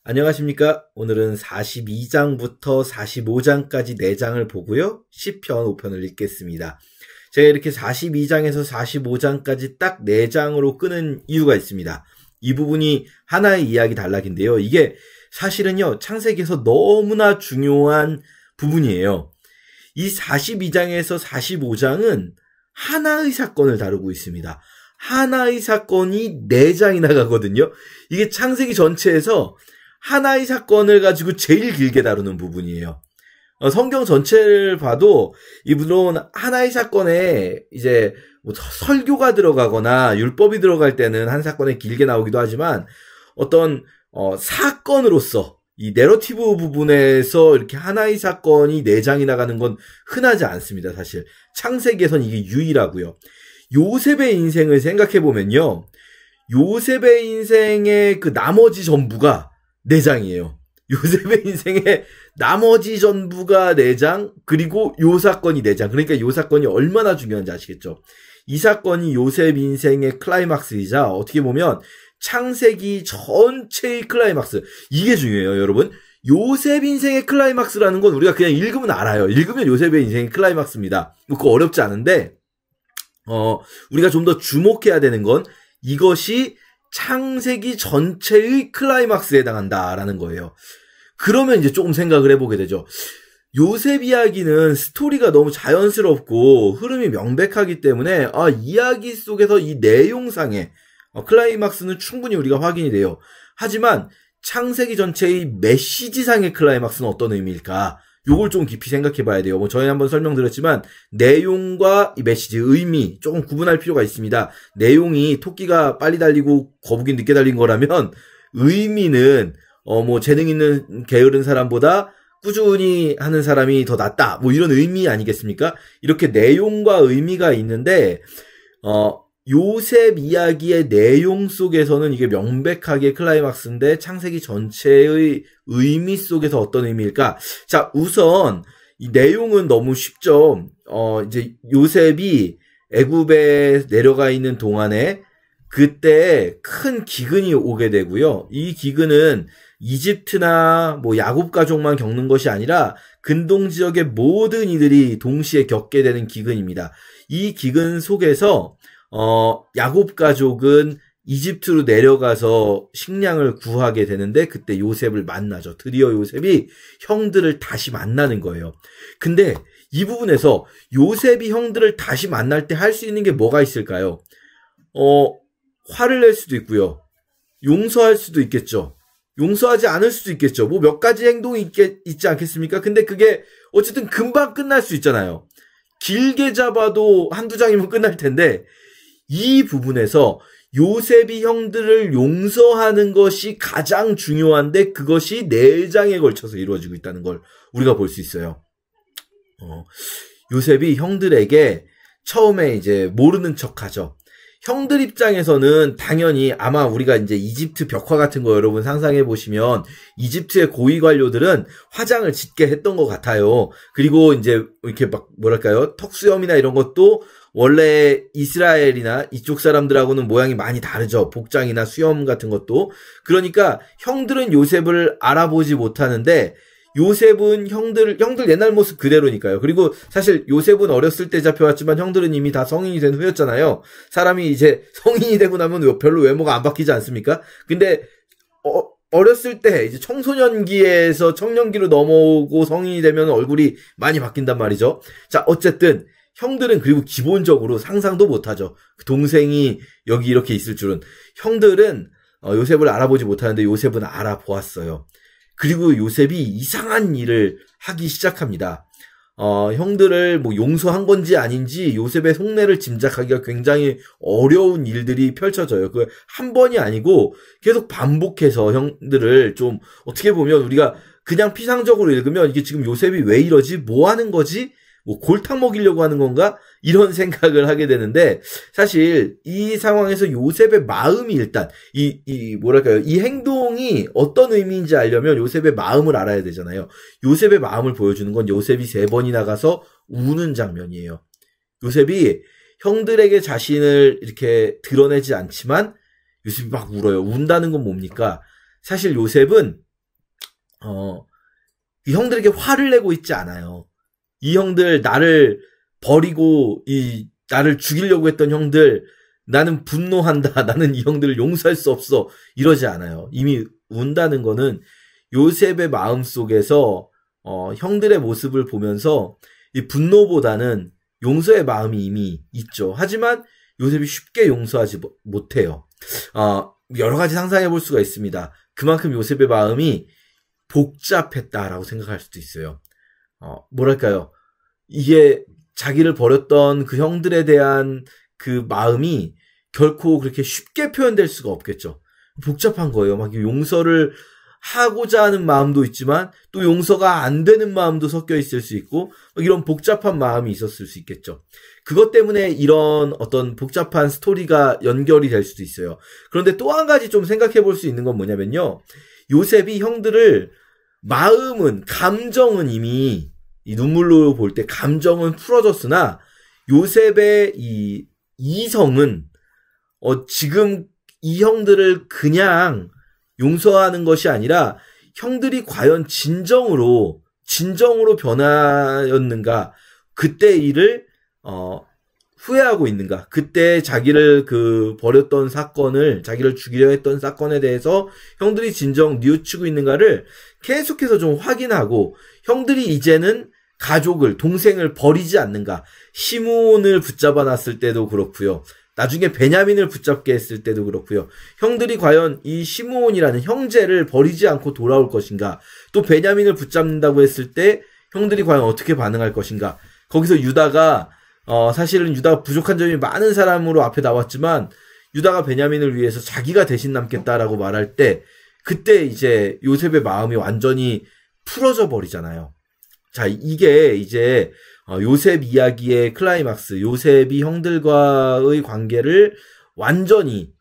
안녕하십니까? 오늘은 42장부터 45장까지 4장을 보고요. 10편, 5편을 읽겠습니다. 제가 이렇게 42장에서 45장까지 딱 4장으로 끄는 이유가 있습니다. 이 부분이 하나의 이야기 단락인데요. 이게 사실은요, 창세기에서 너무나 중요한 부분이에요. 이 42장에서 45장은 하나의 사건을 다루고 있습니다. 하나의 사건이 4장이나 가거든요. 이게 창세기 전체에서 하나의 사건을 가지고 제일 길게 다루는 부분이에요. 성경 전체를 봐도, 물론 하나의 사건에 이제 뭐 설교가 들어가거나 율법이 들어갈 때는 한 사건에 길게 나오기도 하지만, 어떤 사건으로서 이 내러티브 부분에서 이렇게 하나의 사건이 4장이 나가는 건 흔하지 않습니다. 사실 창세기에선 이게 유일하고요. 요셉의 인생을 생각해 보면요, 요셉의 인생의 그 나머지 전부가 4장이에요. 요셉의 인생의 나머지 전부가 4장, 그리고 요 사건이 4장. 그러니까 요 사건이 얼마나 중요한지 아시겠죠? 이 사건이 요셉 인생의 클라이막스이자 어떻게 보면 창세기 전체의 클라이막스. 이게 중요해요, 여러분. 요셉 인생의 클라이막스라는 건 우리가 그냥 읽으면 알아요. 읽으면 요셉의 인생의 클라이막스입니다. 뭐 그거 어렵지 않은데, 우리가 좀 더 주목해야 되는 건 이것이 창세기 전체의 클라이막스에 해당한다라는 거예요. 그러면 이제 조금 생각을 해보게 되죠. 요셉 이야기는 스토리가 너무 자연스럽고 흐름이 명백하기 때문에 이야기 속에서 이 내용상의 클라이막스는 충분히 우리가 확인이 돼요. 하지만 창세기 전체의 메시지상의 클라이막스는 어떤 의미일까? 요걸 좀 깊이 생각해 봐야 돼요. 저희 한번 설명드렸지만, 내용과 이 메시지, 의미, 조금 구분할 필요가 있습니다. 내용이 토끼가 빨리 달리고 거북이 늦게 달린 거라면, 의미는, 재능 있는 게으른 사람보다 꾸준히 하는 사람이 더 낫다. 이런 의미 아니겠습니까? 이렇게 내용과 의미가 있는데, 요셉 이야기의 내용 속에서는 이게 명백하게 클라이막스인데 창세기 전체의 의미 속에서 어떤 의미일까? 자, 우선 이 내용은 너무 쉽죠. 이제 요셉이 애굽에 내려가 있는 동안에 그때 큰 기근이 오게 되고요. 이 기근은 이집트나 야곱 가족만 겪는 것이 아니라 근동 지역의 모든 이들이 동시에 겪게 되는 기근입니다. 이 기근 속에서 야곱 가족은 이집트로 내려가서 식량을 구하게 되는데 그때 요셉을 만나죠. 드디어 요셉이 형들을 다시 만나는 거예요. 근데 이 부분에서 요셉이 형들을 다시 만날 때 할 수 있는 게 뭐가 있을까요? 화를 낼 수도 있고요. 용서할 수도 있겠죠. 용서하지 않을 수도 있겠죠. 몇 가지 행동이 있지 않겠습니까? 근데 그게 어쨌든 금방 끝날 수 있잖아요. 길게 잡아도 한두 장이면 끝날 텐데, 이 부분에서 요셉이 형들을 용서하는 것이 가장 중요한데 그것이 4장에 걸쳐서 이루어지고 있다는 걸 우리가 볼 수 있어요. 요셉이 형들에게 처음에 이제 모르는 척하죠. 형들 입장에서는 당연히 아마 우리가 이제 이집트 벽화 같은 거 여러분 상상해 보시면 이집트의 고위 관료들은 화장을 짙게 했던 것 같아요. 그리고 이제 이렇게 턱수염이나 이런 것도 원래 이스라엘이나 이쪽 사람들하고는 모양이 많이 다르죠. 복장이나 수염 같은 것도. 그러니까 형들은 요셉을 알아보지 못하는데 요셉은 형들 옛날 모습 그대로니까요. 그리고 사실 요셉은 어렸을 때 잡혀왔지만 형들은 이미 다 성인이 된 후였잖아요. 사람이 이제 성인이 되고 나면 별로 외모가 안 바뀌지 않습니까? 근데 어렸을 때 이제 청소년기에서 청년기로 넘어오고 성인이 되면 얼굴이 많이 바뀐단 말이죠. 자, 어쨌든 형들은 그리고 기본적으로 상상도 못하죠. 동생이 여기 이렇게 있을 줄은. 형들은 요셉을 알아보지 못하는데 요셉은 알아보았어요. 그리고 요셉이 이상한 일을 하기 시작합니다. 형들을 용서한 건지 아닌지 요셉의 속내를 짐작하기가 굉장히 어려운 일들이 펼쳐져요. 그 한 번이 아니고 계속 반복해서 형들을 좀 어떻게 보면 우리가 그냥 피상적으로 읽으면 이게 지금 요셉이 왜 이러지? 뭐 하는 거지? 골탕 먹이려고 하는 건가? 이런 생각을 하게 되는데, 사실, 이 상황에서 요셉의 마음이 일단, 이 행동이 어떤 의미인지 알려면 요셉의 마음을 알아야 되잖아요. 요셉의 마음을 보여주는 건 요셉이 3번이나 가서 우는 장면이에요. 요셉이 형들에게 자신을 이렇게 드러내지 않지만, 요셉이 막 울어요. 운다는 건 뭡니까? 사실 요셉은 이 형들에게 화를 내고 있지 않아요. 이 형들 나를 버리고 나를 죽이려고 했던 형들, 나는 분노한다. 나는 이 형들을 용서할 수 없어. 이러지 않아요. 이미 운다는 거는 요셉의 마음속에서 형들의 모습을 보면서 이 분노보다는 용서의 마음이 이미 있죠. 하지만 요셉이 쉽게 용서하지 못해요. 여러 가지 상상해 볼 수가 있습니다. 그만큼 요셉의 마음이 복잡했다라고 생각할 수도 있어요. 뭐랄까요. 이게 자기를 버렸던 그 형들에 대한 그 마음이 결코 그렇게 쉽게 표현될 수가 없겠죠. 복잡한 거예요. 막 용서를 하고자 하는 마음도 있지만 또 용서가 안 되는 마음도 섞여 있을 수 있고 이런 복잡한 마음이 있었을 수 있겠죠. 그것 때문에 이런 어떤 복잡한 스토리가 연결이 될 수도 있어요. 그런데 또 한 가지 좀 생각해 볼 수 있는 건 뭐냐면요. 요셉이 형들을 감정은 이미 이 눈물로 볼 때 감정은 풀어졌으나 요셉의 이 이성은 지금 이 형들을 그냥 용서하는 것이 아니라 형들이 과연 진정으로 변하였는가, 그때 일을 후회하고 있는가, 그때 자기를 버렸던 사건을, 자기를 죽이려 했던 사건에 대해서 형들이 진정 뉘우치고 있는가를 계속해서 좀 확인하고, 형들이 이제는 가족을, 동생을 버리지 않는가. 시므온을 붙잡아 놨을 때도 그렇고요. 나중에 베냐민을 붙잡게 했을 때도 그렇고요. 형들이 과연 이 시므온이라는 형제를 버리지 않고 돌아올 것인가. 또 베냐민을 붙잡는다고 했을 때 형들이 과연 어떻게 반응할 것인가. 거기서 유다가 사실은 유다가 부족한 점이 많은 사람으로 앞에 나왔지만 유다가 베냐민을 위해서 자기가 대신 남겠다라고 말할 때 그때 이제 요셉의 마음이 완전히 풀어져 버리잖아요. 자, 이게 이제 요셉 이야기의 클라이막스, 요셉이 형들과의 관계를 완전히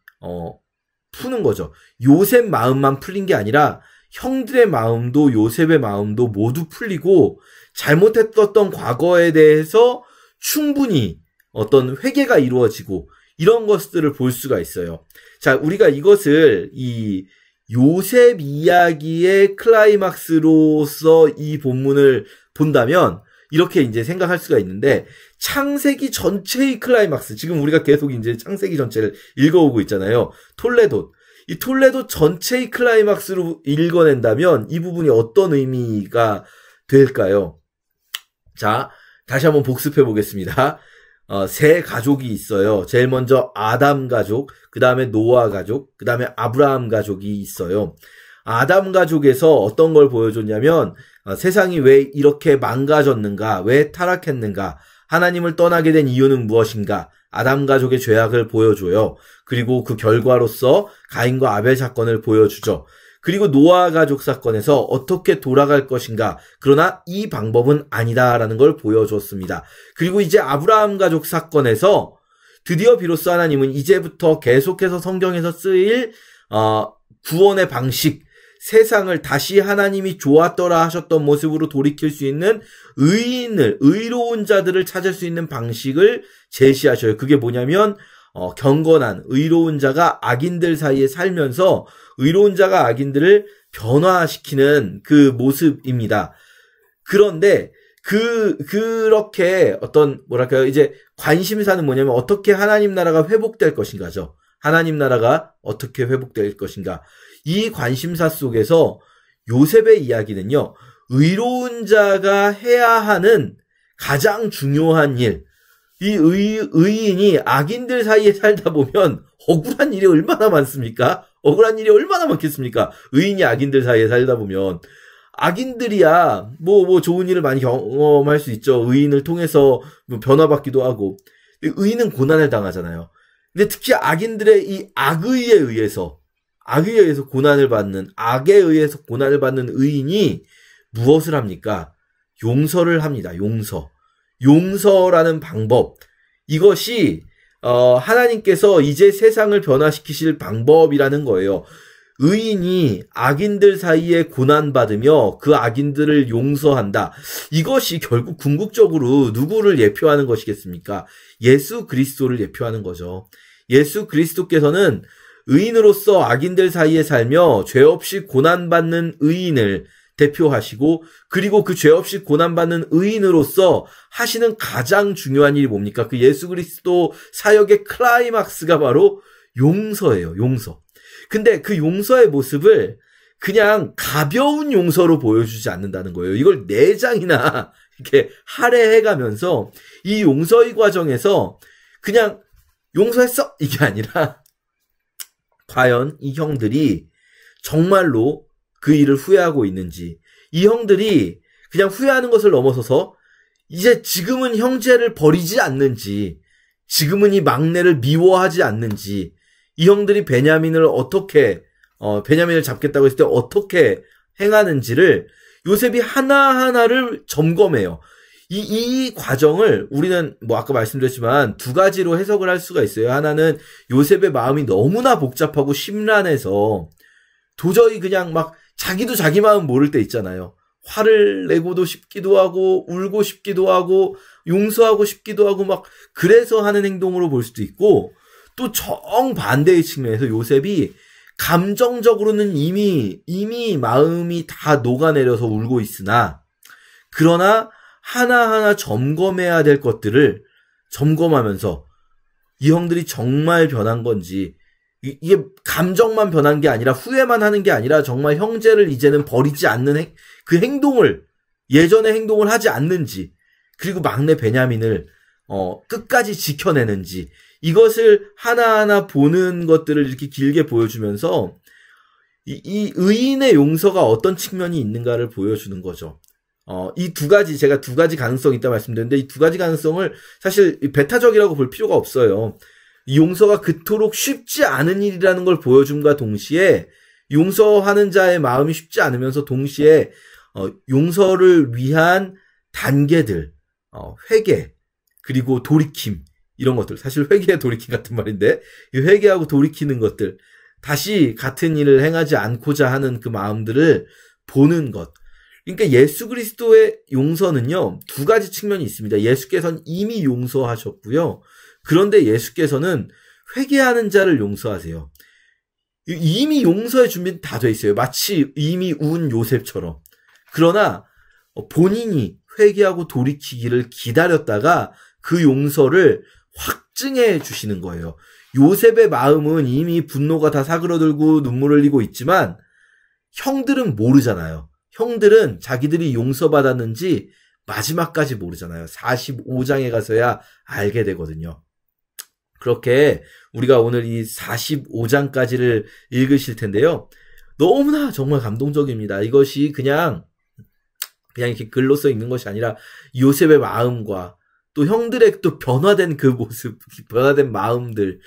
푸는 거죠. 요셉 마음만 풀린 게 아니라 형들의 마음도 요셉의 마음도 모두 풀리고 잘못했던 과거에 대해서 충분히 어떤 회개가 이루어지고 이런 것들을 볼 수가 있어요. 자, 우리가 이것을 이 요셉 이야기의 클라이막스로서 이 본문을 본다면 이렇게 이제 생각할 수가 있는데, 창세기 전체의 클라이막스, 지금 우리가 계속 이제 창세기 전체를 읽어오고 있잖아요. 톨레도. 이 톨레도 전체의 클라이막스로 읽어낸다면 이 부분이 어떤 의미가 될까요? 자, 다시 한번 복습해 보겠습니다. 세 가족이 있어요. 제일 먼저 아담 가족, 그 다음에 노아 가족, 그 다음에 아브라함 가족이 있어요. 아담 가족에서 어떤 걸 보여줬냐면 세상이 왜 이렇게 망가졌는가, 왜 타락했는가, 하나님을 떠나게 된 이유는 무엇인가, 아담 가족의 죄악을 보여줘요. 그리고 그 결과로서 가인과 아벨 사건을 보여주죠. 그리고 노아 가족 사건에서 어떻게 돌아갈 것인가, 그러나 이 방법은 아니다라는 걸 보여줬습니다. 그리고 이제 아브라함 가족 사건에서 드디어 비로소 하나님은 이제부터 계속해서 성경에서 쓰일 구원의 방식, 세상을 다시 하나님이 좋았더라 하셨던 모습으로 돌이킬 수 있는 의로운 자들을 찾을 수 있는 방식을 제시하셔요. 그게 뭐냐면 경건한 의로운 자가 악인들 사이에 살면서 의로운 자가 악인들을 변화시키는 그 모습입니다. 그런데 그렇게 어떤 뭐랄까요, 이제 관심사는 뭐냐면 어떻게 하나님 나라가 회복될 것인가죠. 하나님 나라가 어떻게 회복될 것인가. 이 관심사 속에서 요셉의 이야기는요, 의로운 자가 해야 하는 가장 중요한 일, 이 의인이 악인들 사이에 살다 보면 억울한 일이 얼마나 많습니까? 억울한 일이 얼마나 많겠습니까? 의인이 악인들 사이에 살다 보면. 악인들이야 뭐 좋은 일을 많이 경험할 수 있죠. 의인을 통해서 변화받기도 하고. 의인은 고난을 당하잖아요. 근데 특히 악인들의 이 악의에 의해서 고난을 받는, 악에 의해서 고난을 받는 의인이 무엇을 합니까? 용서를 합니다. 용서라는 방법. 이것이 하나님께서 이제 세상을 변화시키실 방법이라는 거예요. 의인이 악인들 사이에 고난받으며 그 악인들을 용서한다. 이것이 결국 궁극적으로 누구를 예표하는 것이겠습니까? 예수 그리스도를 예표하는 거죠. 예수 그리스도께서는 의인으로서 악인들 사이에 살며 죄 없이 고난받는 의인을 대표하시고 그리고 그 죄 없이 고난받는 의인으로서 하시는 가장 중요한 일이 뭡니까? 그 예수 그리스도 사역의 클라이막스가 바로 용서예요. 용서. 근데 그 용서의 모습을 그냥 가벼운 용서로 보여주지 않는다는 거예요. 이걸 4장이나 이렇게 할애해가면서 이 용서의 과정에서 그냥 용서했어? 이게 아니라 과연 이 형들이 정말로 그 일을 후회하고 있는지, 이 형들이 그냥 후회하는 것을 넘어서서 이제 지금은 형제를 버리지 않는지, 지금은 이 막내를 미워하지 않는지, 이 형들이 베냐민을 어떻게 베냐민을 잡겠다고 했을 때 어떻게 행하는지를 요셉이 하나하나를 점검해요. 이 과정을 우리는 뭐 아까 말씀드렸지만 2가지로 해석을 할 수가 있어요. 하나는 요셉의 마음이 너무나 복잡하고 심란해서 도저히 그냥 막 자기도 자기 마음 모를 때 있잖아요. 화를 내고도 싶기도 하고 울고 싶기도 하고 용서하고 싶기도 하고 막 그래서 하는 행동으로 볼 수도 있고, 또 정반대의 측면에서 요셉이 감정적으로는 이미 마음이 다 녹아내려서 울고 있으나, 그러나 하나하나 점검해야 될 것들을 점검하면서 이 형들이 정말 변한 건지, 이게 감정만 변한 게 아니라 후회만 하는 게 아니라 정말 형제를 이제는 버리지 않는 그 행동을, 예전의 행동을 하지 않는지, 그리고 막내 베냐민을 끝까지 지켜내는지, 이것을 하나하나 보는 것들을 이렇게 길게 보여주면서 이 의인의 용서가 어떤 측면이 있는가를 보여주는 거죠. 이 2가지, 제가 2가지 가능성이 있다 말씀드렸는데, 이 2가지 가능성을 사실 배타적이라고 볼 필요가 없어요. 이 용서가 그토록 쉽지 않은 일이라는 걸 보여줌과 동시에 용서하는 자의 마음이 쉽지 않으면서 동시에 용서를 위한 단계들, 회개, 그리고 돌이킴, 이런 것들, 사실 회개와 돌이킴 같은 말인데, 이 회개하고 돌이키는 것들, 다시 같은 일을 행하지 않고자 하는 그 마음들을 보는 것. 그러니까 예수 그리스도의 용서는요, 2가지 측면이 있습니다. 예수께서는 이미 용서하셨고요. 그런데 예수께서는 회개하는 자를 용서하세요. 이미 용서의 준비는 다 돼 있어요. 마치 이미 운 요셉처럼. 그러나 본인이 회개하고 돌이키기를 기다렸다가 그 용서를 확증해 주시는 거예요. 요셉의 마음은 이미 분노가 다 사그러들고 눈물을 흘리고 있지만 형들은 모르잖아요. 형들은 자기들이 용서받았는지 마지막까지 모르잖아요. 45장에 가서야 알게 되거든요. 그렇게 우리가 오늘 이 45장까지를 읽으실 텐데요. 너무나 정말 감동적입니다. 이것이 그냥 이렇게 글로써 읽는 것이 아니라 요셉의 마음과 또 형들의 또 변화된 그 모습, 변화된 마음들,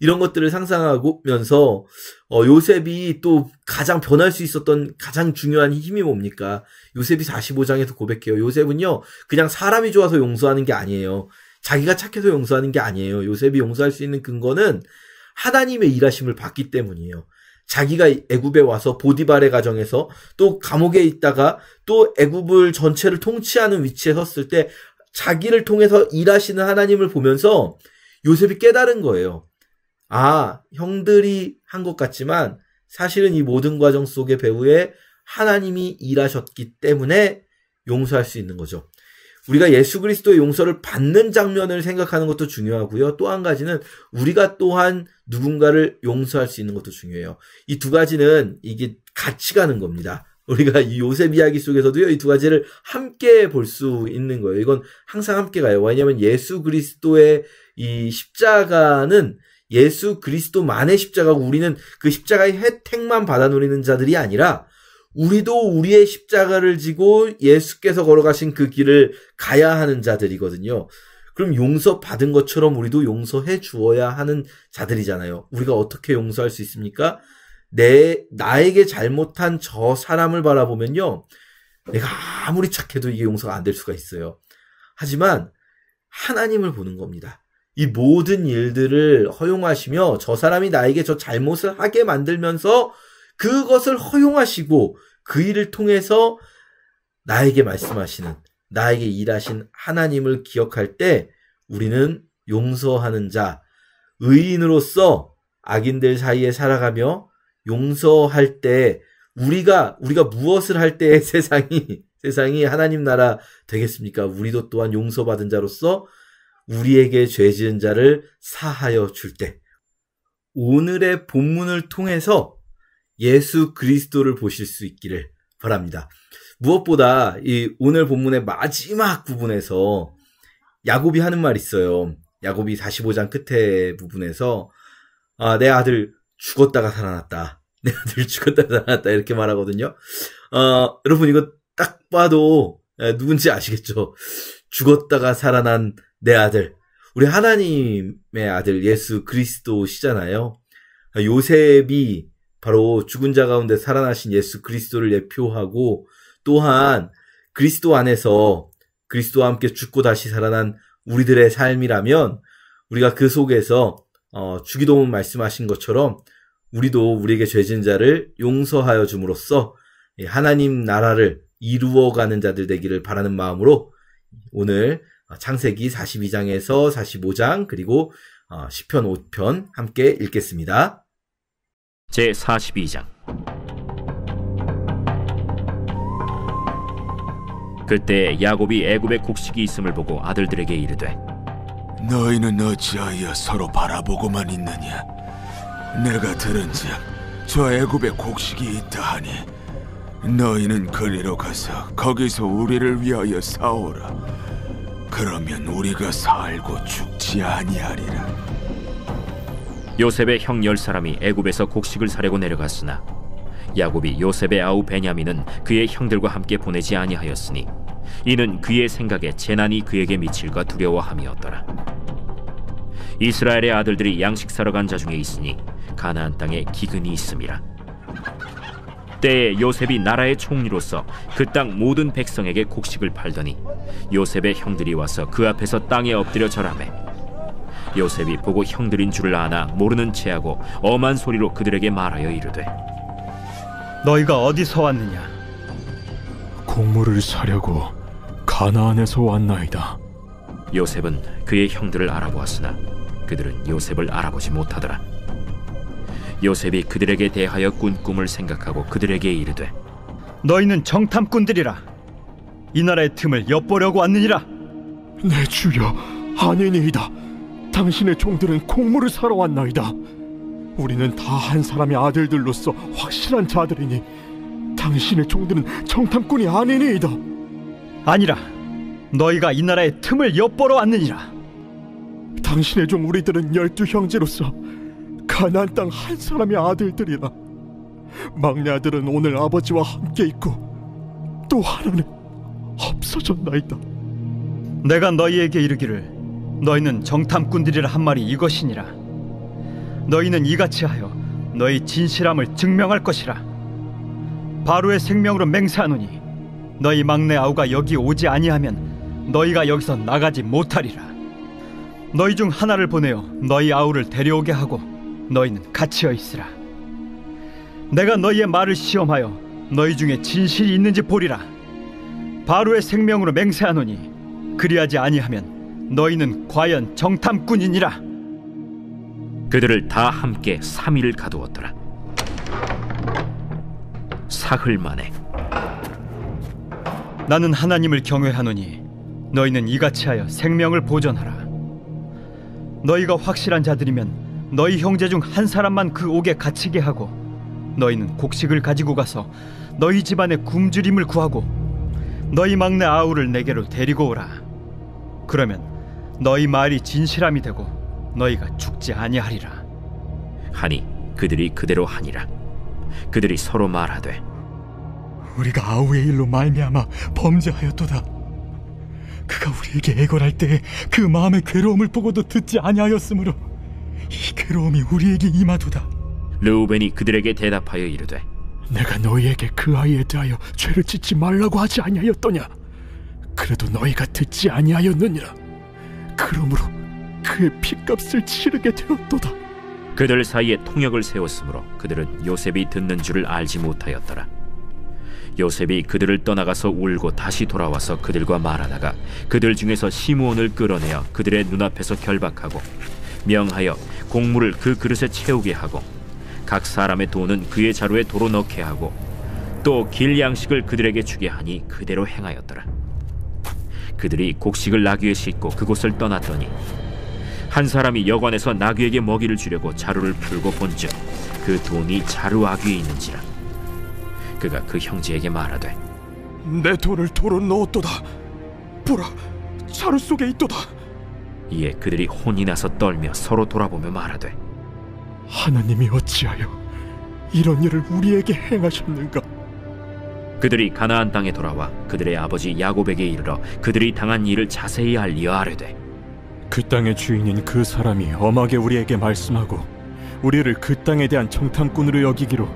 이런 것들을 상상하면서 요셉이 또 가장 변할 수 있었던 가장 중요한 힘이 뭡니까? 요셉이 45장에서 고백해요. 요셉은요, 그냥 사람이 좋아서 용서하는 게 아니에요. 자기가 착해서 용서하는 게 아니에요. 요셉이 용서할 수 있는 근거는 하나님의 일하심을 받기 때문이에요. 자기가 애굽에 와서 보디발의 가정에서 또 감옥에 있다가 또 애굽을 전체를 통치하는 위치에 섰을 때 자기를 통해서 일하시는 하나님을 보면서 요셉이 깨달은 거예요. 아, 형들이 한 것 같지만 사실은 이 모든 과정 속의 배후에 하나님이 일하셨기 때문에 용서할 수 있는 거죠. 우리가 예수 그리스도의 용서를 받는 장면을 생각하는 것도 중요하고요. 또 한 가지는 우리가 또한 누군가를 용서할 수 있는 것도 중요해요. 이 2가지는 이게 같이 가는 겁니다. 우리가 이 요셉 이야기 속에서도요, 이 2가지를 함께 볼 수 있는 거예요. 이건 항상 함께 가요. 왜냐하면 예수 그리스도의 이 십자가는 예수 그리스도만의 십자가고, 우리는 그 십자가의 혜택만 받아 누리는 자들이 아니라 우리도 우리의 십자가를 지고 예수께서 걸어가신 그 길을 가야 하는 자들이거든요. 그럼 용서받은 것처럼 우리도 용서해 주어야 하는 자들이잖아요. 우리가 어떻게 용서할 수 있습니까? 나에게 잘못한 저 사람을 바라보면요, 내가 아무리 착해도 이게 용서가 안 될 수가 있어요. 하지만 하나님을 보는 겁니다. 이 모든 일들을 허용하시며 저 사람이 나에게 저 잘못을 하게 만들면서 그것을 허용하시고 그 일을 통해서 나에게 말씀하시는, 나에게 일하신 하나님을 기억할 때 우리는 용서하는 자, 의인으로서 악인들 사이에 살아가며 용서할 때 우리가 무엇을 할 때 세상이 하나님 나라 되겠습니까? 우리도 또한 용서받은 자로서 우리에게 죄 지은 자를 사하여 줄 때, 오늘의 본문을 통해서 예수 그리스도를 보실 수 있기를 바랍니다. 무엇보다 이 오늘 본문의 마지막 부분에서 야곱이 하는 말이 있어요. 야곱이 45장 끝에 부분에서 내 아들 죽었다가 살아났다. 내 아들 죽었다가 살아났다. 이렇게 말하거든요. 여러분 이거 딱 봐도 누군지 아시겠죠? 죽었다가 살아난 내 아들. 우리 하나님의 아들 예수 그리스도시잖아요. 요셉이 바로 죽은 자 가운데 살아나신 예수 그리스도를 예표하고, 또한 그리스도 안에서 그리스도와 함께 죽고 다시 살아난 우리들의 삶이라면, 우리가 그 속에서 주기도문 말씀하신 것처럼 우리도 우리에게 죄 지은 자를 용서하여 줌으로써 하나님 나라를 이루어가는 자들 되기를 바라는 마음으로 오늘 창세기 42장에서 45장 그리고 시편 5편 함께 읽겠습니다. 제42장. 그때 야곱이 애굽에 곡식이 있음을 보고 아들들에게 이르되, 너희는 어찌하여 서로 바라보고만 있느냐? 내가 들은즉 저 애굽에 곡식이 있다 하니 너희는 거리로 가서 거기서 우리를 위하여 사오라. 그러면 우리가 살고 죽지 아니하리라. 요셉의 형 10사람이 애굽에서 곡식을 사려고 내려갔으나 야곱이 요셉의 아우 베냐민은 그의 형들과 함께 보내지 아니하였으니 이는 그의 생각에 재난이 그에게 미칠까 두려워함이었더라. 이스라엘의 아들들이 양식 사러 간 자 중에 있으니 가나안 땅에 기근이 있음이라. 때에 요셉이 나라의 총리로서 그 땅 모든 백성에게 곡식을 팔더니 요셉의 형들이 와서 그 앞에서 땅에 엎드려 절하매, 요셉이 보고 형들인 줄을 아나 모르는 체하고 엄한 소리로 그들에게 말하여 이르되, 너희가 어디서 왔느냐? 곡물을 사려고 가나안에서 왔나이다. 요셉은 그의 형들을 알아보았으나 그들은 요셉을 알아보지 못하더라. 요셉이 그들에게 대하여 꾼 꿈을 생각하고 그들에게 이르되, 너희는 정탐꾼들이라. 이 나라의 틈을 엿보려고 왔느니라. 내 주여, 아니니이다. 당신의 종들은 곡물을 사러 왔나이다. 우리는 다 한 사람의 아들들로서 확실한 자들이니 당신의 종들은 정탐꾼이 아니니이다. 아니라 너희가 이 나라의 틈을 엿보러 왔느니라. 당신의 종 우리들은 12형제로서 가나안 땅 한 사람의 아들들이라. 막내 아들은 오늘 아버지와 함께 있고 또 하나는 없어졌나이다. 내가 너희에게 이르기를 너희는 정탐꾼들이라 한 말이 이것이니라. 너희는 이같이 하여 너희 진실함을 증명할 것이라. 바로의 생명으로 맹세하노니 너희 막내 아우가 여기 오지 아니하면 너희가 여기서 나가지 못하리라. 너희 중 하나를 보내어 너희 아우를 데려오게 하고 너희는 갇혀 있으라. 내가 너희의 말을 시험하여 너희 중에 진실이 있는지 보리라. 바로의 생명으로 맹세하노니 그리하지 아니하면 너희는 과연 정탐꾼이니라. 그들을 다 함께 3일을 가두었더라. 사흘 만에 나는 하나님을 경외하노니 너희는 이같이 하여 생명을 보존하라. 너희가 확실한 자들이면 너희 형제 중 한 사람만 그 옥에 갇히게 하고 너희는 곡식을 가지고 가서 너희 집안에 굶주림을 구하고 너희 막내 아우를 내게로 데리고 오라. 그러면 너희 말이 진실함이 되고 너희가 죽지 아니하리라. 하니 그들이 그대로 하니라. 그들이 서로 말하되, 우리가 아우의 일로 말미암아 범죄하였도다. 그가 우리에게 애걸할 때 그 마음의 괴로움을 보고도 듣지 아니하였으므로 이 괴로움이 우리에게 임하도다. 르우벤이 그들에게 대답하여 이르되, 내가 너희에게 그 아이에 대하여 죄를 짓지 말라고 하지 아니하였더냐? 그래도 너희가 듣지 아니하였느니라. 그러므로 그의 핏값을 치르게 되었도다. 그들 사이에 통역을 세웠으므로 그들은 요셉이 듣는 줄을 알지 못하였더라. 요셉이 그들을 떠나가서 울고 다시 돌아와서 그들과 말하다가 그들 중에서 시므온을 끌어내어 그들의 눈앞에서 결박하고 명하여 곡물을 그 그릇에 채우게 하고 각 사람의 돈은 그의 자루에 도로 넣게 하고 또 길 양식을 그들에게 주게 하니 그대로 행하였더라. 그들이 곡식을 나귀에 싣고 그곳을 떠났더니 한 사람이 여관에서 나귀에게 먹이를 주려고 자루를 풀고 본즉 그 돈이 자루 아귀에 있는지라. 그가 그 형제에게 말하되 내 돈을 도로 넣었도다. 보라, 자루 속에 있도다. 이에 그들이 혼이 나서 떨며 서로 돌아보며 말하되 하나님이 어찌하여 이런 일을 우리에게 행하셨는가? 그들이 가나안 땅에 돌아와 그들의 아버지 야곱에게 이르러 그들이 당한 일을 자세히 알리어 아뢰되 그 땅의 주인인 그 사람이 엄하게 우리에게 말씀하고 우리를 그 땅에 대한 청탐꾼으로 여기기로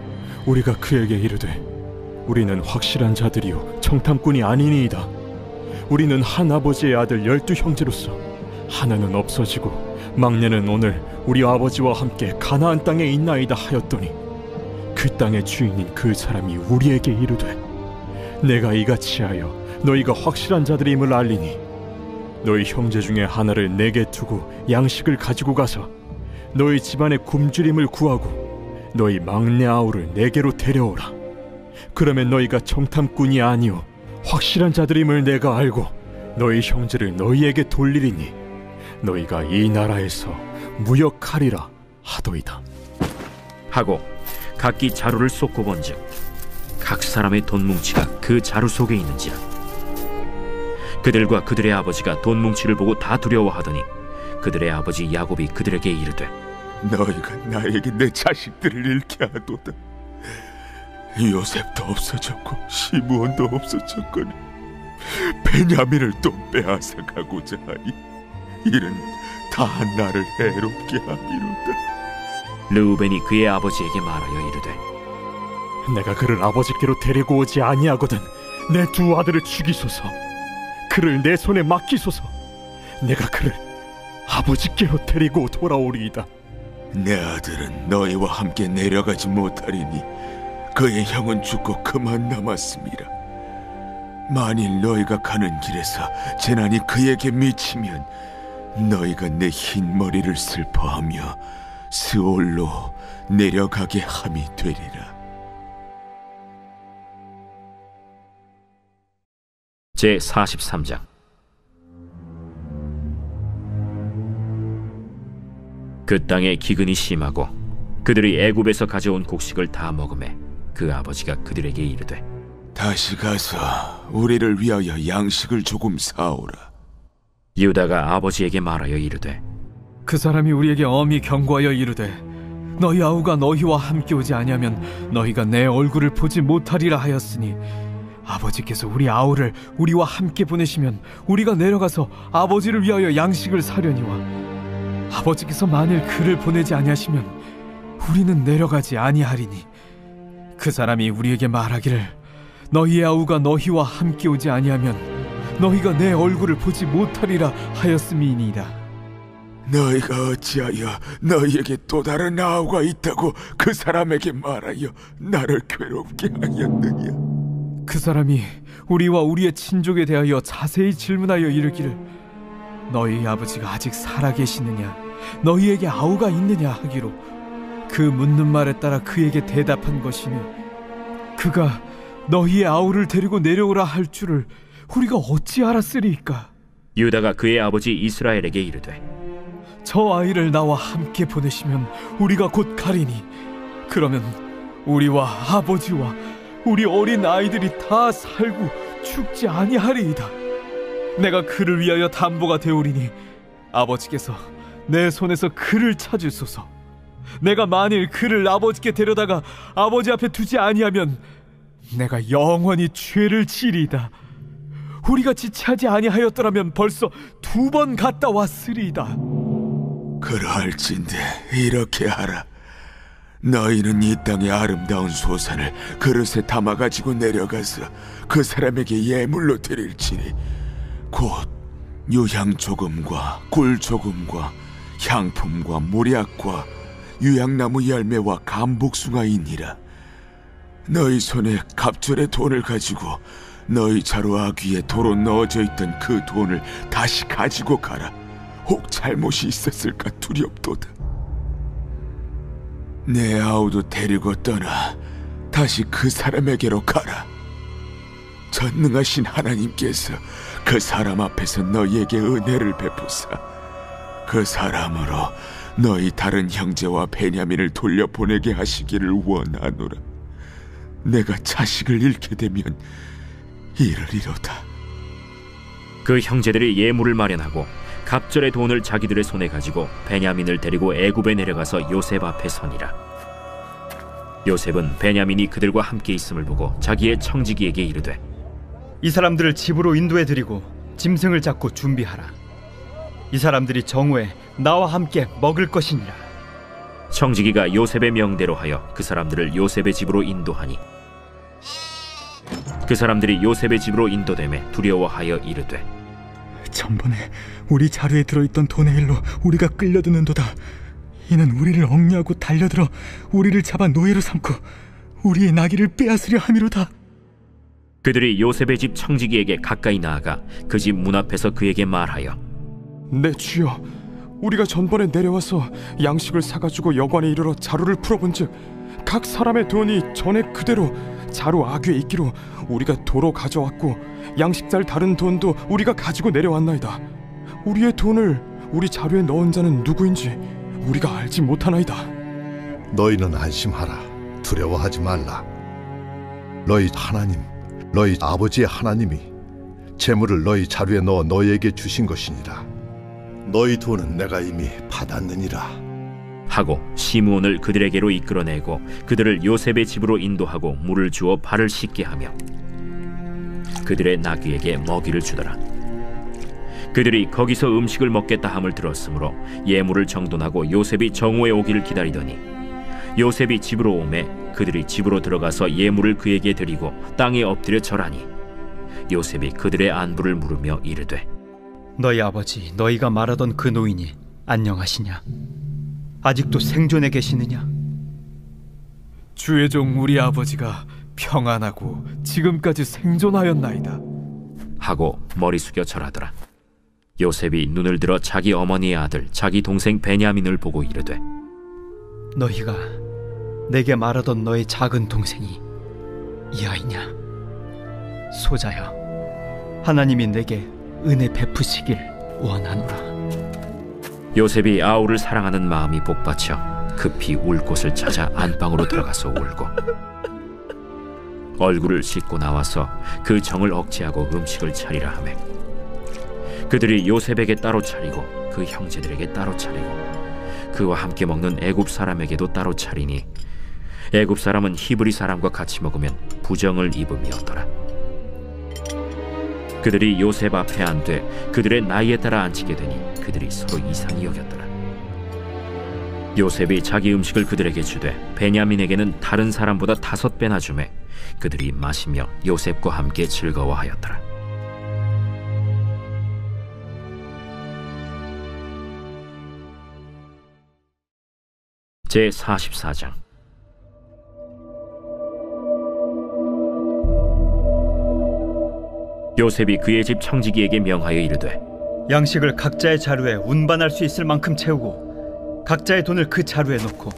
우리가 그에게 이르되 우리는 확실한 자들이요 청탐꾼이 아니니이다. 우리는 한 아버지의 아들 12형제로서 하나는 없어지고 막내는 오늘 우리 아버지와 함께 가나안 땅에 있나이다 하였더니 그 땅의 주인인 그 사람이 우리에게 이르되 내가 이같이 하여 너희가 확실한 자들임을 알리니 너희 형제 중에 하나를 내게 두고 양식을 가지고 가서 너희 집안의 굶주림을 구하고 너희 막내 아우를 내게로 데려오라. 그러면 너희가 청탐꾼이 아니오 확실한 자들임을 내가 알고 너희 형제를 너희에게 돌리리니 너희가 이 나라에서 무역하리라 하도이다. 하고 각기 자루를 쏟고 본즉 각 사람의 돈 뭉치가 그 자루 속에 있는지라. 그들과 그들의 아버지가 돈 뭉치를 보고 다 두려워하더니 그들의 아버지 야곱이 그들에게 이르되 너희가 나에게 내 자식들을 잃게 하도다. 요셉도 없어졌고 시므온도 없어졌거니 베냐민을 또 빼앗아 가고자 하니 이는 다 나를 해롭게 함이로다. 르우벤이 그의 아버지에게 말하여 이르되 내가 그를 아버지께로 데리고 오지 아니하거든 내 두 아들을 죽이소서. 그를 내 손에 맡기소서. 내가 그를 아버지께로 데리고 돌아오리이다. 내 아들은 너희와 함께 내려가지 못하리니 그의 형은 죽고 그만 남았음이라. 만일 너희가 가는 길에서 재난이 그에게 미치면 너희가 내 흰 머리를 슬퍼하며 스올로 내려가게 함이 되리라. 제43장. 그 땅에 기근이 심하고 그들이 애굽에서 가져온 곡식을 다 먹으매 그 아버지가 그들에게 이르되 다시 가서 우리를 위하여 양식을 조금 사오라. 유다가 아버지에게 말하여 이르되 그 사람이 우리에게 엄히 경고하여 이르되 너희 아우가 너희와 함께 오지 아니하면 너희가 내 얼굴을 보지 못하리라 하였으니 아버지께서 우리 아우를 우리와 함께 보내시면 우리가 내려가서 아버지를 위하여 양식을 사려니와 아버지께서 만일 그를 보내지 아니하시면 우리는 내려가지 아니하리니 그 사람이 우리에게 말하기를 너희의 아우가 너희와 함께 오지 아니하면 너희가 내 얼굴을 보지 못하리라 하였음이니이다. 너희가 어찌하여 너희에게 또 다른 아우가 있다고 그 사람에게 말하여 나를 괴롭게 하였느냐? 그 사람이 우리와 우리의 친족에 대하여 자세히 질문하여 이르기를 너희 아버지가 아직 살아계시느냐 너희에게 아우가 있느냐 하기로 그 묻는 말에 따라 그에게 대답한 것이니 그가 너희의 아우를 데리고 내려오라 할 줄을 우리가 어찌 알았으리이까? 유다가 그의 아버지 이스라엘에게 이르되 저 아이를 나와 함께 보내시면 우리가 곧 가리니 그러면 우리와 아버지와 우리 어린 아이들이 다 살고 죽지 아니하리이다. 내가 그를 위하여 담보가 되오리니 아버지께서 내 손에서 그를 찾으소서. 내가 만일 그를 아버지께 데려다가 아버지 앞에 두지 아니하면 내가 영원히 죄를 지리이다. 우리가 지체하지 아니하였더라면 벌써 2번 갔다 왔으리이다. 그러할진대 이렇게 하라. 너희는 이 땅의 아름다운 소산을 그릇에 담아가지고 내려가서 그 사람에게 예물로 드릴지니 곧 유향 조금과 꿀 조금과 향품과 모략과 유향나무 열매와 감복숭아이니라. 너희 손에 갑절의 돈을 가지고 너희 자루 아귀에 도로 넣어져 있던 그 돈을 다시 가지고 가라. 혹 잘못이 있었을까 두렵도다. 내 아우도 데리고 떠나 다시 그 사람에게로 가라. 전능하신 하나님께서 그 사람 앞에서 너희에게 은혜를 베푸사 그 사람으로 너희 다른 형제와 베냐민을 돌려보내게 하시기를 원하노라. 내가 자식을 잃게 되면 이르리로다. 그 형제들이 예물을 마련하고 갑절의 돈을 자기들의 손에 가지고 베냐민을 데리고 애굽에 내려가서 요셉 앞에 서니라. 요셉은 베냐민이 그들과 함께 있음을 보고 자기의 청지기에게 이르되, 이 사람들을 집으로 인도해 드리고 짐승을 잡고 준비하라. 이 사람들이 정오에 나와 함께 먹을 것이니라. 청지기가 요셉의 명대로 하여 그 사람들을 요셉의 집으로 인도하니, 그 사람들이 요셉의 집으로 인도되매 두려워하여 이르되, 전번에 우리 자루에 들어있던 돈의 일로 우리가 끌려드는도다. 이는 우리를 억류하고 달려들어 우리를 잡아 노예로 삼고 우리의 나귀를 빼앗으려 함이로다. 그들이 요셉의 집 청지기에게 가까이 나아가 그 집 문 앞에서 그에게 말하여, 내 주여, 우리가 전번에 내려와서 양식을 사가지고 여관에 이르러 자루를 풀어본즉 각 사람의 돈이 전에 그대로 자루 아귀에 있기로 우리가 도로 가져왔고 양식살 다른 돈도 우리가 가지고 내려왔나이다. 우리의 돈을 우리 자루에 넣은 자는 누구인지 우리가 알지 못하나이다. 너희는 안심하라. 두려워하지 말라. 너희 하나님, 너희 아버지의 하나님이 재물을 너희 자루에 넣어 너희에게 주신 것이니라. 너희 돈은 내가 이미 받았느니라 하고 시므온을 그들에게로 이끌어내고 그들을 요셉의 집으로 인도하고 물을 주어 발을 씻게 하며 그들의 나귀에게 먹이를 주더라. 그들이 거기서 음식을 먹겠다 함을 들었으므로 예물을 정돈하고 요셉이 정오에 오기를 기다리더니 요셉이 집으로 오매 그들이 집으로 들어가서 예물을 그에게 드리고 땅에 엎드려 절하니 요셉이 그들의 안부를 물으며 이르되, 너희 아버지 너희가 말하던 그 노인이 안녕하시냐? 아직도 생존해 계시느냐? 주의 종 우리 아버지가 평안하고 지금까지 생존하였나이다 하고 머리 숙여 절하더라. 요셉이 눈을 들어 자기 어머니의 아들 자기 동생 베냐민을 보고 이르되, 너희가 내게 말하던 너의 작은 동생이 이 아이냐? 소자여, 하나님이 내게 은혜 베푸시길 원하노라. 요셉이 아우를 사랑하는 마음이 복받쳐 급히 울 곳을 찾아 안방으로 들어가서 울고 얼굴을 씻고 나와서 그 정을 억제하고 음식을 차리라 하매 그들이 요셉에게 따로 차리고 그 형제들에게 따로 차리고 그와 함께 먹는 애굽 사람에게도 따로 차리니 애굽 사람은 히브리 사람과 같이 먹으면 부정을 입음이었더라. 그들이 요셉 앞에 앉되 그들의 나이에 따라 앉히게 되니 그들이 서로 이상히 여겼더라. 요셉이 자기 음식을 그들에게 주되 베냐민에게는 다른 사람보다 5배나 주매 그들이 마시며 요셉과 함께 즐거워하였더라. 제44장. 요셉이 그의 집 청지기에게 명하여 이르되, 양식을 각자의 자루에 운반할 수 있을 만큼 채우고 각자의 돈을 그 자루에 놓고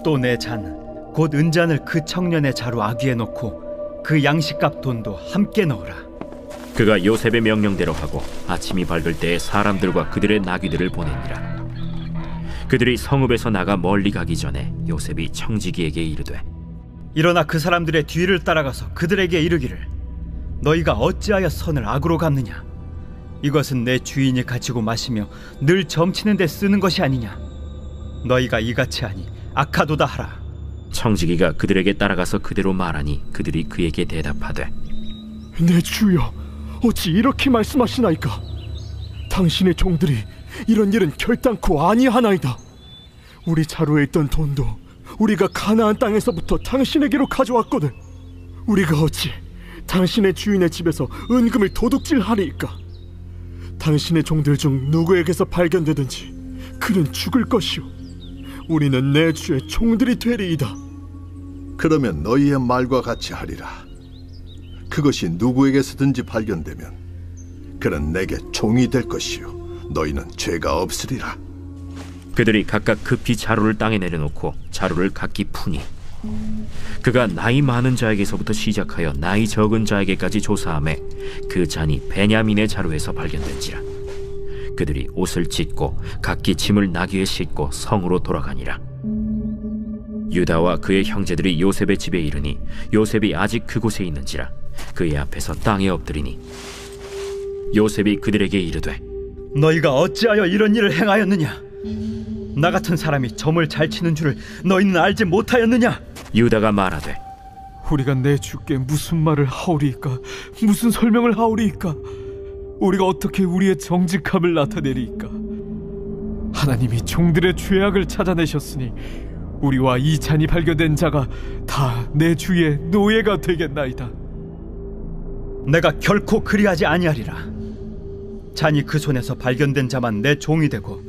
또 내 잔 곧 은잔을 그 청년의 자루 아귀에 놓고 그 양식값 돈도 함께 넣으라. 그가 요셉의 명령대로 하고 아침이 밝을 때에 사람들과 그들의 나귀들을 보내니라. 그들이 성읍에서 나가 멀리 가기 전에 요셉이 청지기에게 이르되, 일어나 그 사람들의 뒤를 따라가서 그들에게 이르기를, 너희가 어찌하여 선을 악으로 갚느냐? 이것은 내 주인이 가지고 마시며 늘 점치는 데 쓰는 것이 아니냐? 너희가 이같이 하니 악하도다 하라. 청지기가 그들에게 따라가서 그대로 말하니 그들이 그에게 대답하되, 내 주여, 어찌 이렇게 말씀하시나이까? 당신의 종들이 이런 일은 결단코 아니하나이다. 우리 자루에 있던 돈도 우리가 가나안 땅에서부터 당신에게로 가져왔거든. 우리가 어찌 당신의 주인의 집에서 은금을 도둑질하리이까? 당신의 종들 중 누구에게서 발견되든지 그는 죽을 것이오. 우리는 내 주의 종들이 되리이다. 그러면 너희의 말과 같이 하리라. 그것이 누구에게서든지 발견되면 그는 내게 종이 될 것이요 너희는 죄가 없으리라. 그들이 각각 급히 자루를 땅에 내려놓고 자루를 각기 푸니 그가 나이 많은 자에게서부터 시작하여 나이 적은 자에게까지 조사하매 그 잔이 베냐민의 자루에서 발견된지라. 그들이 옷을 찢고 각기 짐을 나귀에 싣고 성으로 돌아가니라. 유다와 그의 형제들이 요셉의 집에 이르니 요셉이 아직 그곳에 있는지라. 그의 앞에서 땅에 엎드리니 요셉이 그들에게 이르되, 너희가 어찌하여 이런 일을 행하였느냐? 나 같은 사람이 점을 잘 치는 줄을 너희는 알지 못하였느냐? 유다가 말하되, 우리가 내 주께 무슨 말을 하오리이까? 무슨 설명을 하오리이까? 우리가 어떻게 우리의 정직함을 나타내리이까? 하나님이 종들의 죄악을 찾아내셨으니 우리와 이 잔이 발견된 자가 다 내 주의 노예가 되겠나이다. 내가 결코 그리하지 아니하리라. 잔이 그 손에서 발견된 자만 내 종이 되고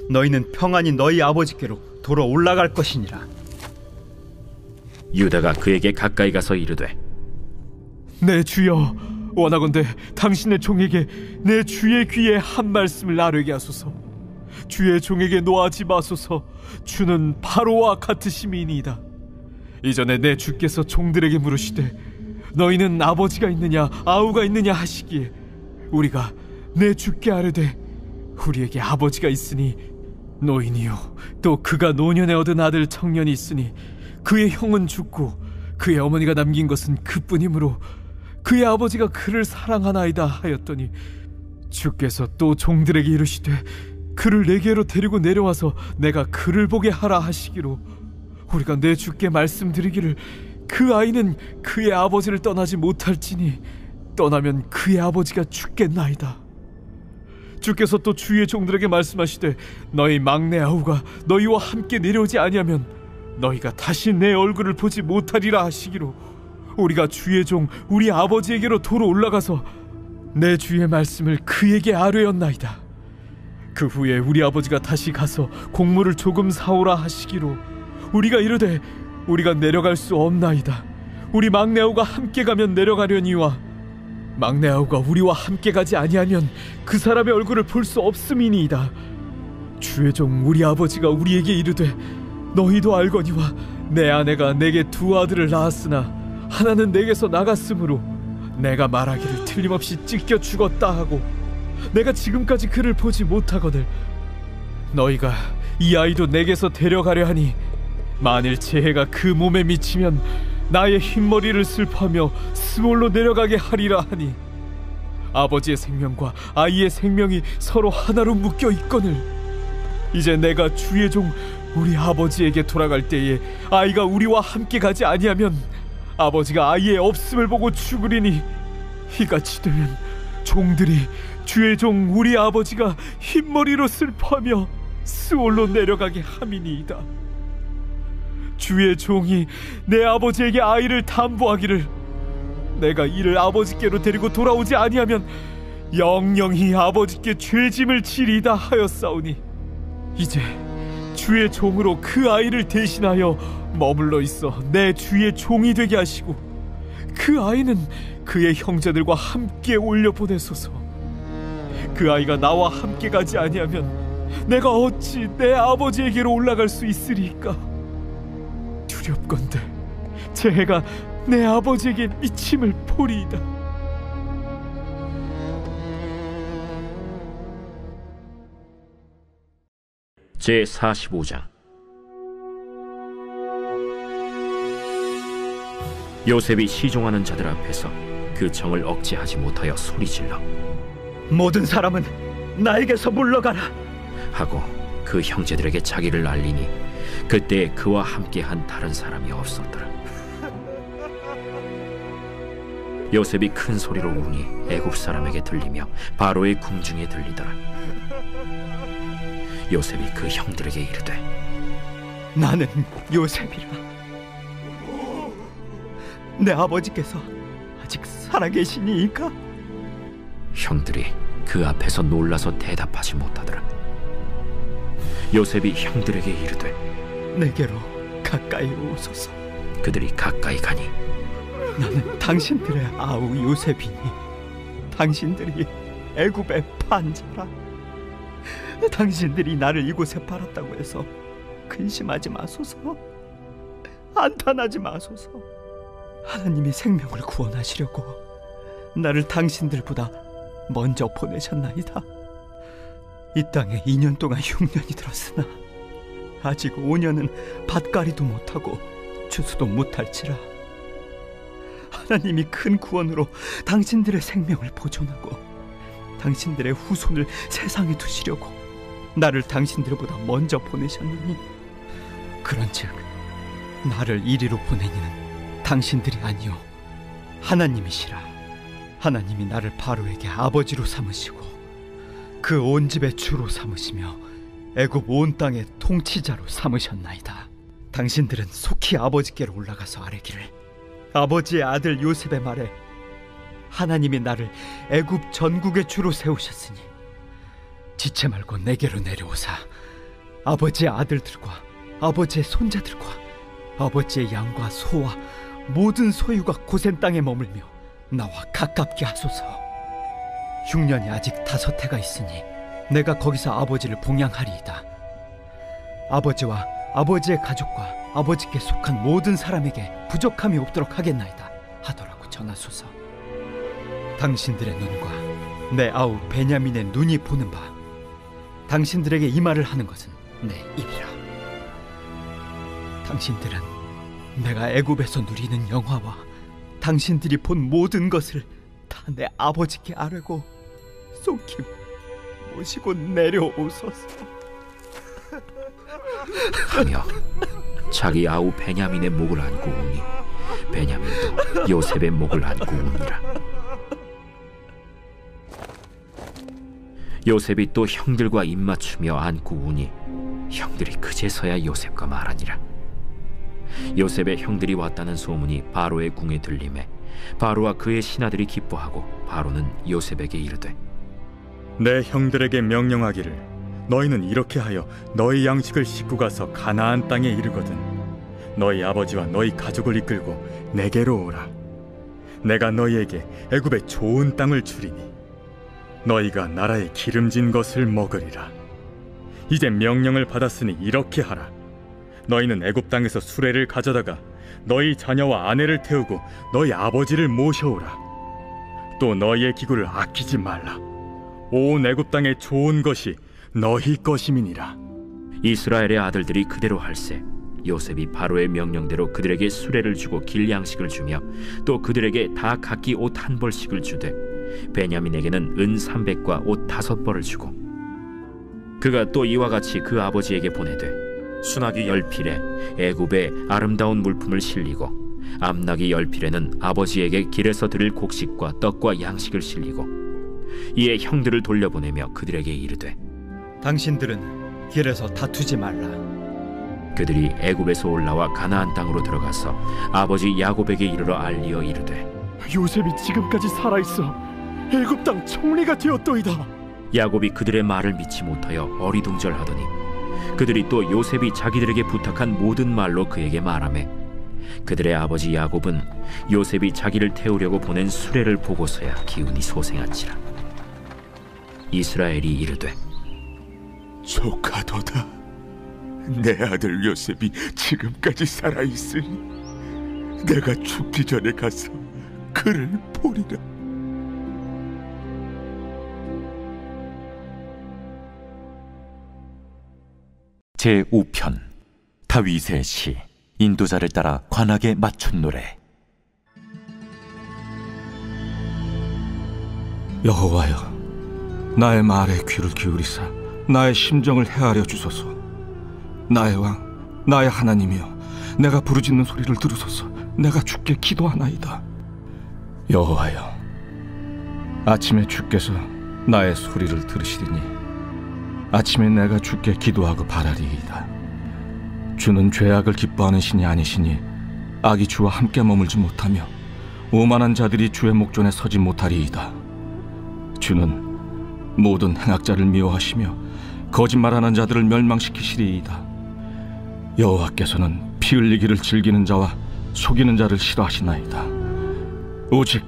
너희는 평안히 너희 아버지께로 돌아 올라갈 것이니라. 유다가 그에게 가까이 가서 이르되, 내 주여, 원하건대 당신의 종에게 내 주의 귀에 한 말씀을 아뢰게 하소서. 주의 종에게 노하지 마소서. 주는 바로와 같으심이니이다. 이전에 내 주께서 종들에게 물으시되 너희는 아버지가 있느냐 아우가 있느냐 하시기에 우리가 내 주께 아뢰되 우리에게 아버지가 있으니 노인이요 또 그가 노년에 얻은 아들 청년이 있으니 그의 형은 죽고 그의 어머니가 남긴 것은 그뿐이므로 그의 아버지가 그를 사랑하나이다 하였더니 주께서 또 종들에게 이르시되 그를 내게로 데리고 내려와서 내가 그를 보게 하라 하시기로 우리가 내 주께 말씀드리기를 그 아이는 그의 아버지를 떠나지 못할지니 떠나면 그의 아버지가 죽겠나이다. 주께서 또 주의 종들에게 말씀하시되 너희 막내 아우가 너희와 함께 내려오지 아니하면 너희가 다시 내 얼굴을 보지 못하리라 하시기로 우리가 주의 종 우리 아버지에게로 도로 올라가서 내 주의 말씀을 그에게 아뢰었나이다. 그 후에 우리 아버지가 다시 가서 곡물을 조금 사오라 하시기로 우리가 이르되 우리가 내려갈 수 없나이다. 우리 막내 아우가 함께 가면 내려가려니와 막내 아우가 우리와 함께 가지 아니하면 그 사람의 얼굴을 볼 수 없음이니이다. 주의 종 우리 아버지가 우리에게 이르되 너희도 알거니와 내 아내가 내게 두 아들을 낳았으나 하나는 내게서 나갔으므로 내가 말하기를 틀림없이 찢겨 죽었다 하고 내가 지금까지 그를 보지 못하거늘 너희가 이 아이도 내게서 데려가려 하니 만일 재해가 그 몸에 미치면 나의 흰머리를 슬퍼하며 스몰로 내려가게 하리라 하니 아버지의 생명과 아이의 생명이 서로 하나로 묶여 있거늘 이제 내가 주의 종 우리 아버지에게 돌아갈 때에 아이가 우리와 함께 가지 아니하면 아버지가 아이의 없음을 보고 죽으리니 이같이 되면 종들이 주의 종 우리 아버지가 흰머리로 슬퍼하며 스올로 내려가게 함이니이다. 주의 종이 내 아버지에게 아이를 담보하기를 내가 이를 아버지께로 데리고 돌아오지 아니하면 영영히 아버지께 죄짐을 지리이다 하였사오니 이제 주의 종으로 그 아이를 대신하여 머물러 있어 내 주의 종이 되게 하시고 그 아이는 그의 형제들과 함께 올려보내소서. 그 아이가 나와 함께 가지 아니하면 내가 어찌 내 아버지에게로 올라갈 수 있으리까? 두렵건대 재해가 내 아버지에게 미침을 보리이다. 제45장. 요셉이 시종하는 자들 앞에서 그 정을 억제하지 못하여 소리질러 모든 사람은 나에게서 물러가라 하고 그 형제들에게 자기를 알리니 그때 그와 함께한 다른 사람이 없었더라. 요셉이 큰 소리로 우니 애굽 사람에게 들리며 바로의 궁중에 들리더라. 요셉이 그 형들에게 이르되 나는 요셉이라. 내 아버지께서 아직 살아계시니이까? 형들이 그 앞에서 놀라서 대답하지 못하더라. 요셉이 형들에게 이르되 내게로 가까이 오소서. 그들이 가까이 가니 나는 당신들의 아우 요셉이니 당신들이 애굽의 판자라. 당신들이 나를 이곳에 팔았다고 해서 근심하지 마소서. 한탄하지 마소서. 하나님이 생명을 구원하시려고 나를 당신들보다 먼저 보내셨나이다. 이 땅에 2년 동안 흉년이 들었으나 아직 5년은 밭갈이도 못하고 추수도 못할지라. 하나님이 큰 구원으로 당신들의 생명을 보존하고 당신들의 후손을 세상에 두시려고 나를 당신들보다 먼저 보내셨느니, 그런즉 나를 이리로 보낸 이는 당신들이 아니요 하나님이시라. 하나님이 나를 바로에게 아버지로 삼으시고 그 온 집의 주로 삼으시며 애굽 온 땅의 통치자로 삼으셨나이다. 당신들은 속히 아버지께로 올라가서 아뢰기를, 아버지의 아들 요셉의 말에 하나님이 나를 애굽 전국의 주로 세우셨으니 지체 말고 내게로 내려오사 아버지의 아들들과 아버지의 손자들과 아버지의 양과 소와 모든 소유가 고센 땅에 머물며 나와 가깝게 하소서. 흉년이 아직 5해가 있으니 내가 거기서 아버지를 봉양하리이다. 아버지와 아버지의 가족과 아버지께 속한 모든 사람에게 부족함이 없도록 하겠나이다 하더라고 전하소서. 당신들의 눈과 내 아우 베냐민의 눈이 보는 바 당신들에게 이 말을 하는 것은 내 입이라. 당신들은 내가 애굽에서 누리는 영화와 당신들이 본 모든 것을 다 내 아버지께 아뢰고 속히 모시고 내려오소서 하며 자기 아우 베냐민의 목을 안고 우니 베냐민도 요셉의 목을 안고 우니라. 요셉이 또 형들과 입맞추며 안고 우니 형들이 그제서야 요셉과 말하니라. 요셉의 형들이 왔다는 소문이 바로의 궁에 들리매 바로와 그의 신하들이 기뻐하고 바로는 요셉에게 이르되, 내 형들에게 명령하기를 너희는 이렇게 하여 너희 양식을 싣고 가서 가나안 땅에 이르거든 너희 아버지와 너희 가족을 이끌고 내게로 오라. 내가 너희에게 애굽의 좋은 땅을 주리니 너희가 나라의 기름진 것을 먹으리라. 이제 명령을 받았으니 이렇게 하라. 너희는 애굽 땅에서 수레를 가져다가 너희 자녀와 아내를 태우고 너희 아버지를 모셔오라. 또 너희의 기구를 아끼지 말라. 온 애굽 땅의 좋은 것이 너희 것임이니라. 이스라엘의 아들들이 그대로 할세 요셉이 바로의 명령대로 그들에게 수레를 주고 길 양식을 주며 또 그들에게 다 각기 옷 1벌씩을 주되 베냐민에게는 은 300과 옷 5벌을 주고 그가 또 이와 같이 그 아버지에게 보내되 수나기 10필에 애굽의 아름다운 물품을 실리고 암나기 10필에는 아버지에게 길에서 드릴 곡식과 떡과 양식을 실리고 이에 형들을 돌려보내며 그들에게 이르되, 당신들은 길에서 다투지 말라. 그들이 애굽에서 올라와 가나안 땅으로 들어가서 아버지 야곱에게 이르러 알리어 이르되, 요셉이 지금까지 살아있어 애굽 땅 총리가 되었도이다. 야곱이 그들의 말을 믿지 못하여 어리둥절하더니 그들이 또 요셉이 자기들에게 부탁한 모든 말로 그에게 말하매 그들의 아버지 야곱은 요셉이 자기를 태우려고 보낸 수레를 보고서야 기운이 소생한지라. 이스라엘이 이르되, 조카도다. 내 아들 요셉이 지금까지 살아있으니 내가 죽기 전에 가서 그를 보리라. 제5편 다윗의 시. 인도자를 따라 관악에 맞춘 노래. 여호와여, 나의 말에 귀를 기울이사 나의 심정을 헤아려 주소서. 나의 왕, 나의 하나님이여, 내가 부르짖는 소리를 들으소서. 내가 주께 기도하나이다. 여호와여, 아침에 주께서 나의 소리를 들으시리니 아침에 내가 주께 기도하고 바라리이다. 주는 죄악을 기뻐하는 신이 아니시니 악이 주와 함께 머물지 못하며 오만한 자들이 주의 목전에 서지 못하리이다. 주는 모든 행악자를 미워하시며 거짓말하는 자들을 멸망시키시리이다. 여호와께서는 피 흘리기를 즐기는 자와 속이는 자를 싫어하시나이다. 오직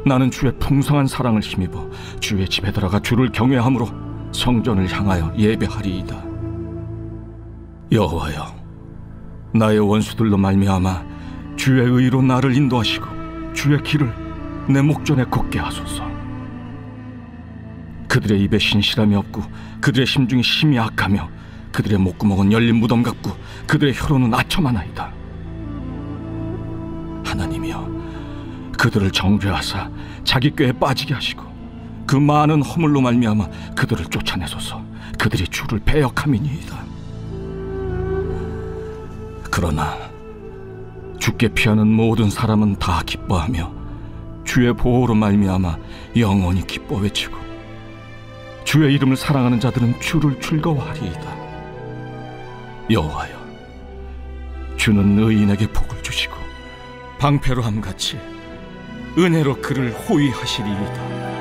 나는 주의 풍성한 사랑을 힘입어 주의 집에 들어가 주를 경외함으로 성전을 향하여 예배하리이다. 여호와여, 나의 원수들로 말미암아 주의 의로 나를 인도하시고 주의 길을 내 목전에 걷게 하소서. 그들의 입에 신실함이 없고 그들의 심중이 심히 악하며 그들의 목구멍은 열린 무덤 같고 그들의 혀로는 아첨하나이다. 하나님이여, 그들을 정죄하사 자기 꾀에 빠지게 하시고 그 많은 허물로 말미암아 그들을 쫓아내소서. 그들이 주를 배역함이니이다. 그러나 주께 피하는 모든 사람은 다 기뻐하며 주의 보호로 말미암아 영원히 기뻐 외치고 주의 이름을 사랑하는 자들은 주를 즐거워하리이다. 여호와여, 주는 의인에게 복을 주시고 방패로 함같이 은혜로 그를 호위하시리이다.